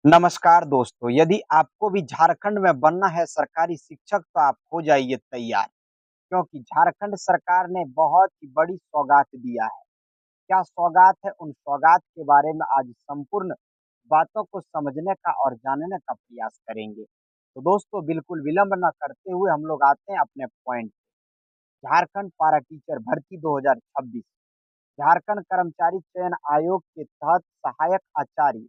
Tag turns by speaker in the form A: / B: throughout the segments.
A: नमस्कार दोस्तों, यदि आपको भी झारखंड में बनना है सरकारी शिक्षक तो आप हो जाइए तैयार, क्योंकि झारखंड सरकार ने बहुत ही बड़ी सौगात दिया है। क्या सौगात है? उन सौगात के बारे में आज संपूर्ण बातों को समझने का और जानने का प्रयास करेंगे। तो दोस्तों बिल्कुल विलंब न करते हुए हम लोग आते हैं अपने पॉइंट पे। झारखंड पारा टीचर भर्ती 2026। झारखंड कर्मचारी चयन आयोग के तहत सहायक आचार्य,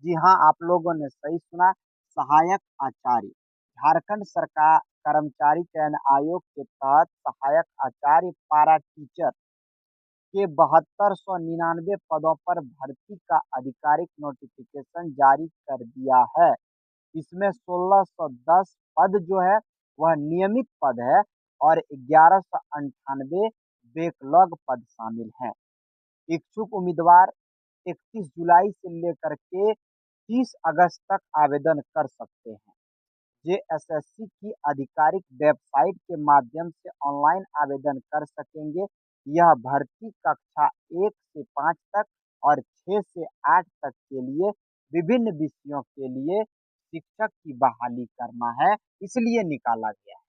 A: जी हाँ, आप लोगों ने सही सुना, सहायक आचार्य। झारखंड सरकार कर्मचारी चयन आयोग के तहत सहायक आचार्य पारा टीचर के 7299 पदों पर भर्ती का आधिकारिक नोटिफिकेशन जारी कर दिया है। इसमें 1610 पद जो है वह नियमित पद है और 1198 बैकलॉग पद शामिल हैं। इच्छुक उम्मीदवार 31 जुलाई से लेकर के 30 अगस्त तक आवेदन कर सकते हैं। जेएसएससी की आधिकारिक वेबसाइट के माध्यम से ऑनलाइन आवेदन कर सकेंगे। यह भर्ती कक्षा 1 से 5 तक और 6 से 8 तक के लिए विभिन्न विषयों के लिए शिक्षक की बहाली करना है, इसलिए निकाला गया है।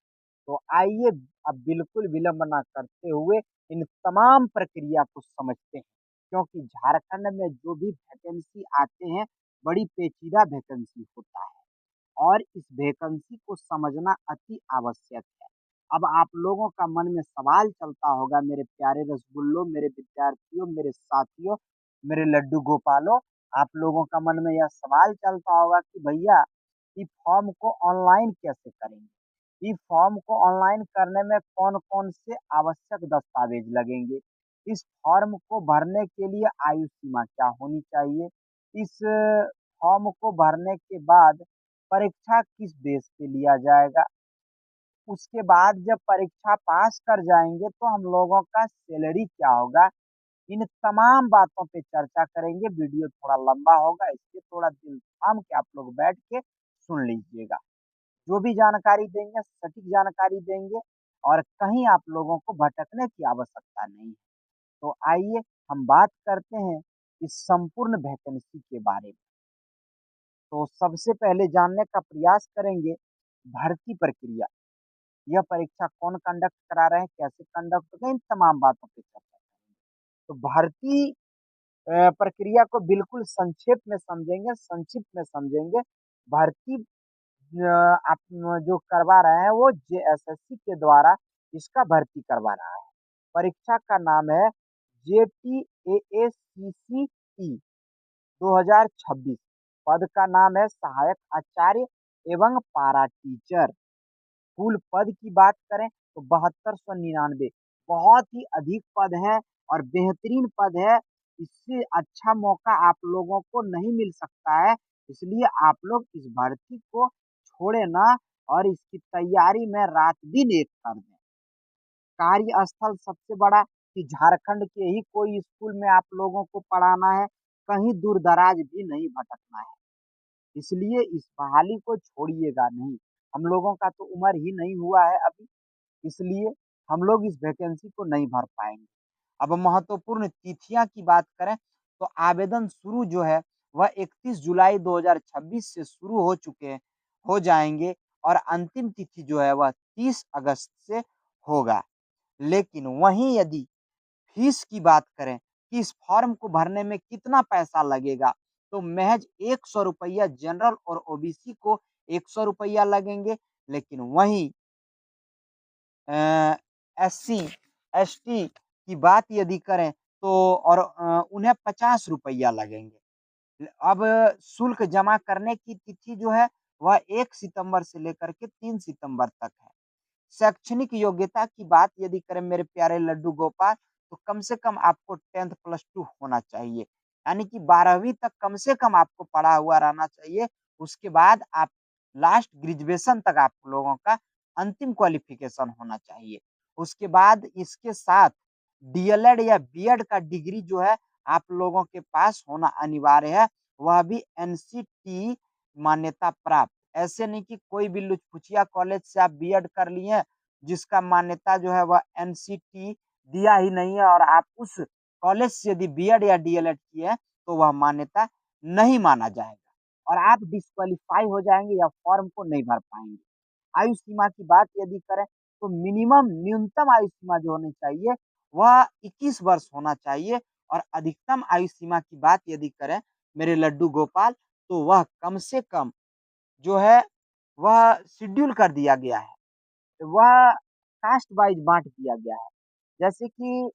A: तो आइए अब बिल्कुल विलंब ना करते हुए इन तमाम प्रक्रिया को समझते हैं, क्योंकि झारखंड में जो भी वैकेंसी आते हैं बड़ी पेचीदा वैकेंसी होता है और इस वैकेंसी को समझना अति आवश्यक है। अब आप लोगों का मन में सवाल चलता होगा, मेरे प्यारे रसगुल्लों, मेरे विद्यार्थियों, मेरे साथियों, मेरे लड्डू गोपालों, आप लोगों का मन में यह सवाल चलता होगा कि भैया इस फॉर्म को ऑनलाइन कैसे करेंगे? इस फॉर्म को ऑनलाइन करने में कौन-कौन से आवश्यक दस्तावेज लगेंगे? इस फॉर्म को भरने के लिए आयु सीमा क्या होनी चाहिए? इस फॉर्म को भरने के बाद परीक्षा किस बेस पे लिया जाएगा? उसके बाद जब परीक्षा पास कर जाएँगे तो हम लोगों का सैलरी क्या होगा? इन तमाम बातों पे चर्चा करेंगे। वीडियो थोड़ा लंबा होगा, इसलिए थोड़ा दिल थाम के आप लोग बैठ के सुन लीजिएगा। जो भी जानकारी देंगे सटीक जानकारी देंगे और कहीं आप लोगों को भटकने की आवश्यकता नहीं है। तो आइए हम बात करते हैं इस संपूर्ण वैकेंसी के बारे में। तो सबसे पहले जानने का प्रयास करेंगे भर्ती प्रक्रिया। यह परीक्षा कौन कंडक्ट करा रहे हैं, कैसे कंडक्ट होगा, इन तमाम बातों पे चर्चा करेंगे। तो भर्ती प्रक्रिया को बिल्कुल संक्षेप में समझेंगे, संक्षिप्त में समझेंगे। भर्ती आप जो करवा रहे हैं वो जेएसएससी के द्वारा इसका भर्ती करवा रहा है। परीक्षा का नाम है जेटीएएसीसीई 2026। पद का नाम है सहायक आचार्य एवं पारा टीचर। कुल पद की बात करें तो 7299, बहुत ही अधिक पद है और बेहतरीन पद है। इससे अच्छा मौका आप लोगों को नहीं मिल सकता है, इसलिए आप लोग इस भर्ती को छोड़े ना और इसकी तैयारी में रात दिन एक कर दें। कार्यस्थल सबसे बड़ा कि झारखंड के ही कोई स्कूल में आप लोगों को पढ़ाना है, कहीं दूर दराज भी नहीं भटकना है। इसलिए इस बहाली को छोड़िएगा नहीं। हम लोगों का तो उम्र ही नहीं हुआ है अभी, इसलिए हम लोग इस वैकेंसी को नहीं भर पाएँगे। अब महत्वपूर्ण तिथियाँ की बात करें तो आवेदन शुरू जो है वह 31 जुलाई 2026 से शुरू हो जाएँगे और अंतिम तिथि जो है वह 30 अगस्त से होगा। लेकिन वहीं यदि फीस की बात करें कि इस फॉर्म को भरने में कितना पैसा लगेगा, तो महज़ ₹100 जनरल और ओबीसी को ₹100 लगेंगे। लेकिन वहीं एससी, एसटी की बात यदि करें तो और उन्हें ₹50 लगेंगे। अब शुल्क जमा करने की तिथि जो है वह 1 सितंबर से लेकर के 3 सितंबर तक है। शैक्षणिक योग्यता की बात यदि करें मेरे प्यारे लड्डू गोपाल, तो कम से कम आपको 10th प्लस 2 होना चाहिए। यानी कि 12वीं तक कम से कम आपको पढ़ा हुआ रहना चाहिए। उसके बाद आप लास्ट ग्रेजुएशन तक आप लोगों का अंतिम क्वालिफ़िकेशन होना चाहिए। उसके बाद इसके साथ डीएलएड या बीएड का डिग्री जो है आप लोगों के पास होना अनिवार्य है, वह भी एनसीटी मान्यता प्राप्त। ऐसे नहीं कि कोई भी लुचपुचिया कॉलेज से आप बीएड कर लिए हैं, जिसका मान्यता जो है वह एनसीटी दिया ही नहीं है और आप उस कॉलेज से यदि बीएड या डीएलएड किए हैं, तो वह मान्यता नहीं माना जाएगा। और आप डिस्क्वालीफाई हो जाएँगे या फॉर्म को नहीं भर पाएँगे। आयु सीमा की बात यदि करें तो मिनिमम न्यूनतम आयु सीमा जो होनी चाहिए वह 21 वर्ष होना चाहिए और अधिकतम आयु सीमा की बात यदि करें मेरे लड्डू गोपाल तो वह कम से कम जो है वह शेड्यूल कर दिया गया है। वह कास्ट वाइज़ बाँट दिया गया है। जैसे कि